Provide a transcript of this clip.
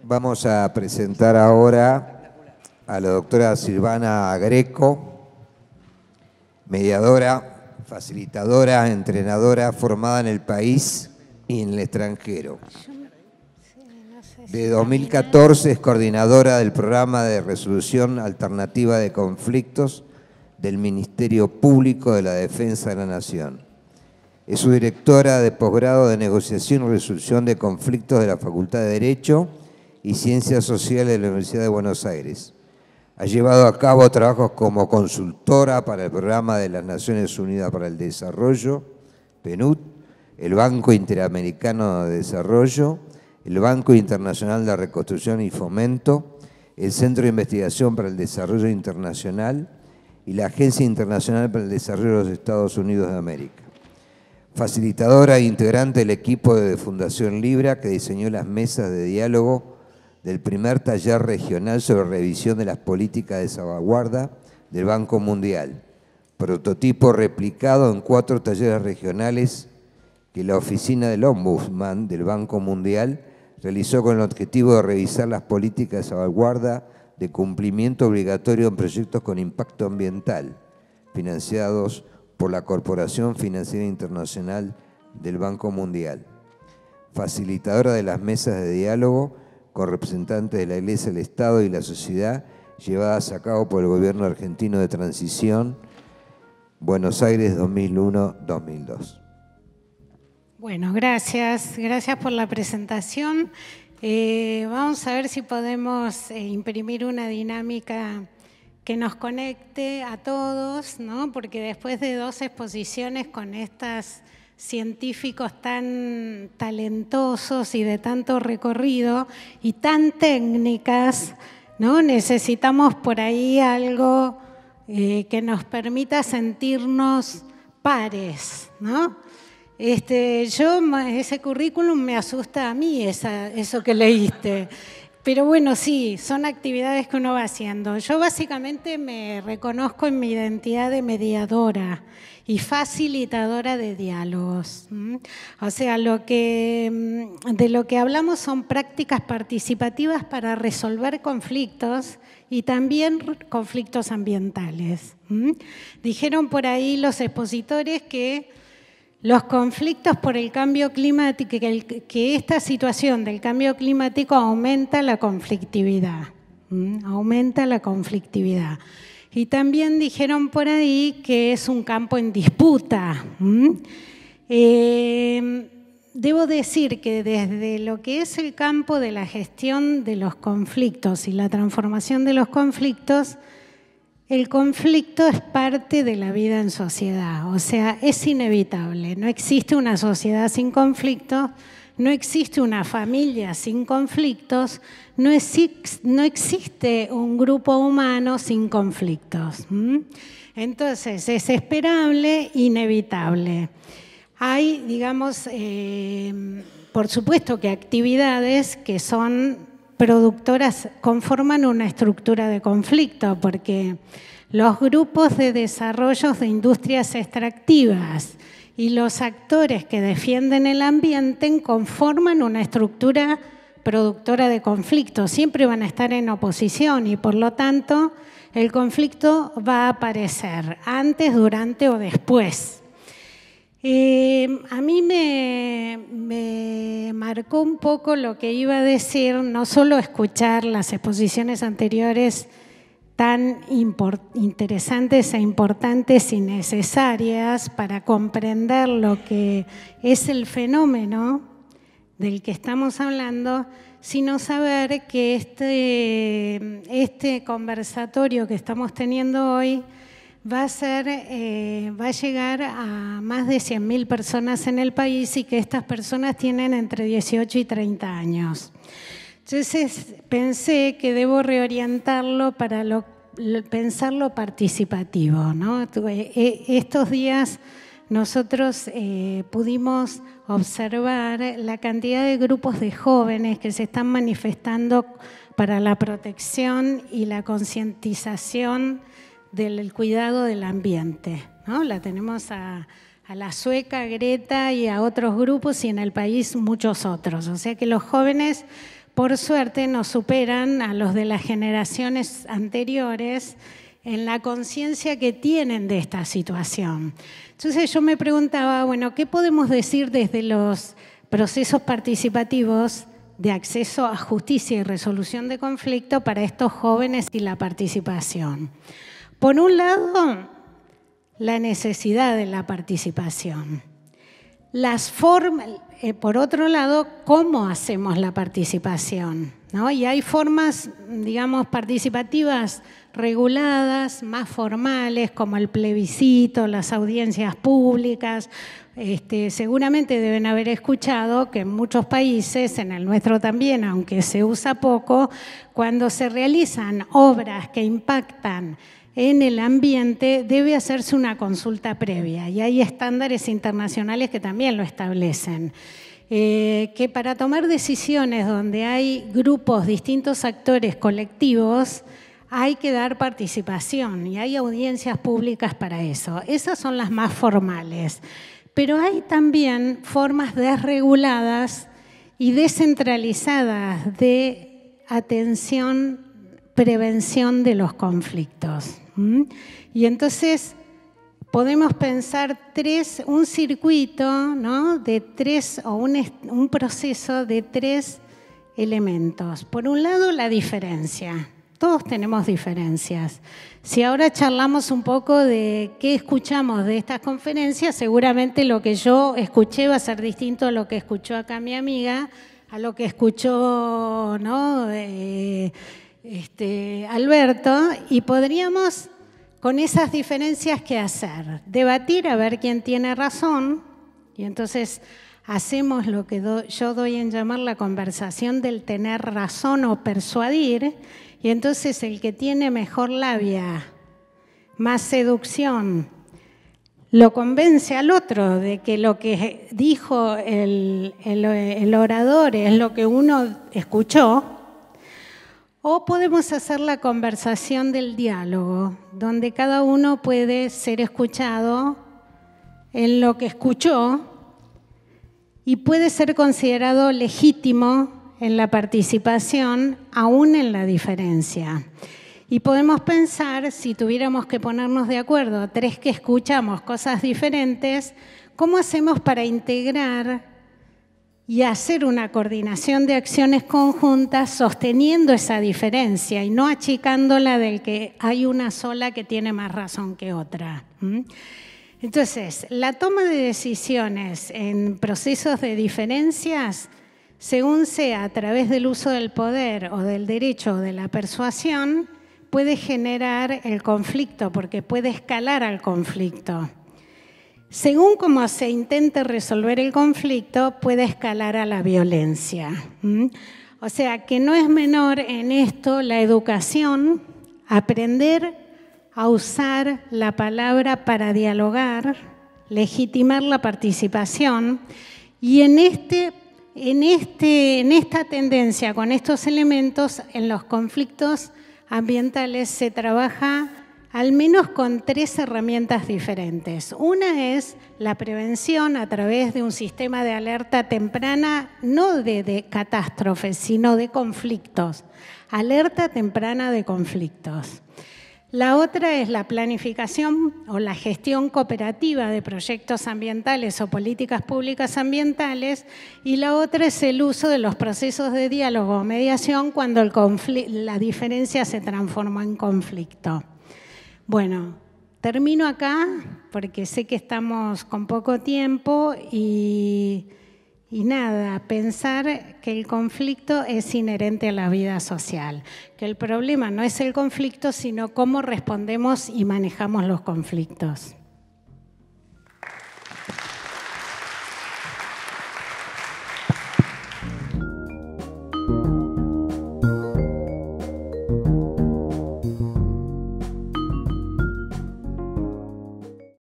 Vamos a presentar ahora a la doctora Silvana Greco, mediadora, facilitadora, entrenadora formada en el país y en el extranjero. De 2014 es coordinadora del programa de resolución alternativa de conflictos del Ministerio Público de la Defensa de la Nación. Es subdirectora de posgrado de negociación y resolución de conflictos de la Facultad de Derecho y Ciencias Sociales de la Universidad de Buenos Aires. Ha llevado a cabo trabajos como consultora para el Programa de las Naciones Unidas para el Desarrollo, PNUD, el Banco Interamericano de Desarrollo, el Banco Internacional de Reconstrucción y Fomento, el Centro de Investigación para el Desarrollo Internacional y la Agencia Internacional para el Desarrollo de los Estados Unidos de América. Facilitadora e integrante del equipo de Fundación Libra que diseñó las mesas de diálogo del primer taller regional sobre revisión de las políticas de salvaguarda del Banco Mundial, prototipo replicado en 4 talleres regionales que la Oficina del Ombudsman del Banco Mundial realizó con el objetivo de revisar las políticas de salvaguarda de cumplimiento obligatorio en proyectos con impacto ambiental, financiados por la Corporación Financiera Internacional del Banco Mundial. Facilitadora de las mesas de diálogo con representantes de la Iglesia, el Estado y la sociedad, llevadas a cabo por el Gobierno Argentino de Transición, Buenos Aires 2001-2002. Bueno, gracias por la presentación. Vamos a ver si podemos imprimir una dinámica que nos conecte a todos, ¿no? Porque después de 2 exposiciones con estos científicos tan talentosos y de tanto recorrido y tan técnicas, ¿no? Necesitamos por ahí algo que nos sentirnos pares, ¿no? Ese currículum me asusta a mí, eso que leíste. Pero bueno, sí, son actividades que uno va haciendo. Yo básicamente me reconozco en mi identidad de mediadora y facilitadora de diálogos. O sea, de lo que hablamos son prácticas participativas para resolver conflictos y también conflictos ambientales. Dijeron por ahí los expositores que los conflictos por el cambio climático, que esta situación del cambio climático aumenta la conflictividad. Y también dijeron por ahí que es un campo en disputa. Debo decir que desde lo que es el campo de la gestión de los conflictos y la transformación de los conflictos, el conflicto es parte de la vida en sociedad, o sea, es inevitable. No existe una sociedad sin conflictos, no existe una familia sin conflictos, no existe un grupo humano sin conflictos. Entonces, es esperable, inevitable. Hay, digamos, por supuesto que actividades que son productoras conforman una estructura de conflicto, porque los grupos de desarrollo de industrias extractivas y los actores que defienden el ambiente conforman una estructura productora de conflicto. Siempre van a estar en oposición y por lo tanto el conflicto va a aparecer antes, durante o después. A mí me marcó un poco lo que iba a decir, no solo escuchar las exposiciones anteriores tan interesantes e importantes y necesarias para comprender lo que es el fenómeno del que estamos hablando, sino saber que este conversatorio que estamos teniendo hoy va a llegar a más de 100.000 personas en el país y que estas personas tienen entre 18 y 30 años. Entonces pensé que debo reorientarlo para pensarlo participativo, ¿no? Estos días nosotros pudimos observar la cantidad de grupos de jóvenes que se están manifestando para la protección y la concientización del cuidado del ambiente, ¿no? La tenemos a la sueca Greta y a otros grupos y en el país muchos otros. O sea que los jóvenes por suerte nos superan a los de las generaciones anteriores en la conciencia que tienen de esta situación. Entonces yo me preguntaba, bueno, ¿qué podemos decir desde los procesos participativos de acceso a justicia y resolución de conflicto para estos jóvenes y la participación? Por un lado, la necesidad de la participación. Las formas, por otro lado, ¿cómo hacemos la participación? ¿No? Y hay formas, digamos, participativas reguladas, más formales, como el plebiscito, las audiencias públicas. Seguramente deben haber escuchado que en muchos países, en el nuestro también, aunque se usa poco, cuando se realizan obras que impactan en el ambiente, debe hacerse una consulta previa y hay estándares internacionales que también lo establecen. Que para tomar decisiones donde hay grupos, distintos actores colectivos, hay que dar participación y hay audiencias públicas para eso. Esas son las más formales. Pero hay también formas desreguladas y descentralizadas de atención, prevención de los conflictos. Y entonces podemos pensar un circuito, ¿no? de tres, o un proceso de tres elementos. Por un lado, la diferencia. Todos tenemos diferencias. Si ahora charlamos un poco de qué escuchamos de estas conferencias, seguramente lo que yo escuché va a ser distinto a lo que escuchó acá mi amiga, a lo que escuchó, ¿no? Alberto, y podríamos con esas diferencias ¿qué hacer? Debatir a ver quién tiene razón, y entonces hacemos lo que yo doy en llamar la conversación del tener razón o persuadir, y entonces el que tiene mejor labia, más seducción, lo convence al otro de que lo que dijo el orador es lo que uno escuchó. O podemos hacer la conversación del diálogo, donde cada uno puede ser escuchado en lo que escuchó y puede ser considerado legítimo en la participación, aún en la diferencia. Y podemos pensar, si tuviéramos que ponernos de acuerdo, tres que escuchamos cosas diferentes, ¿cómo hacemos para integrar y hacer una coordinación de acciones conjuntas sosteniendo esa diferencia y no achicándola del que hay una sola que tiene más razón que otra? Entonces, la toma de decisiones en procesos de diferencias, según sea a través del uso del poder o del derecho o de la persuasión, puede generar el conflicto porque puede escalar al conflicto. Según cómo se intente resolver el conflicto, puede escalar a la violencia. O sea, que no es menor en esto la educación, aprender a usar la palabra para dialogar, legitimar la participación, y en esta tendencia, con estos elementos, en los conflictos ambientales se trabaja al menos con tres herramientas diferentes. Una es la prevención a través de un sistema de alerta temprana, no de catástrofes, sino de conflictos. Alerta temprana de conflictos. La otra es la planificación o la gestión cooperativa de proyectos ambientales o políticas públicas ambientales, y la otra es el uso de los procesos de diálogo o mediación cuando la diferencia se transforma en conflicto. Bueno, termino acá porque sé que estamos con poco tiempo y nada, pensar que el conflicto es inherente a la vida social, que el problema no es el conflicto, sino cómo respondemos y manejamos los conflictos.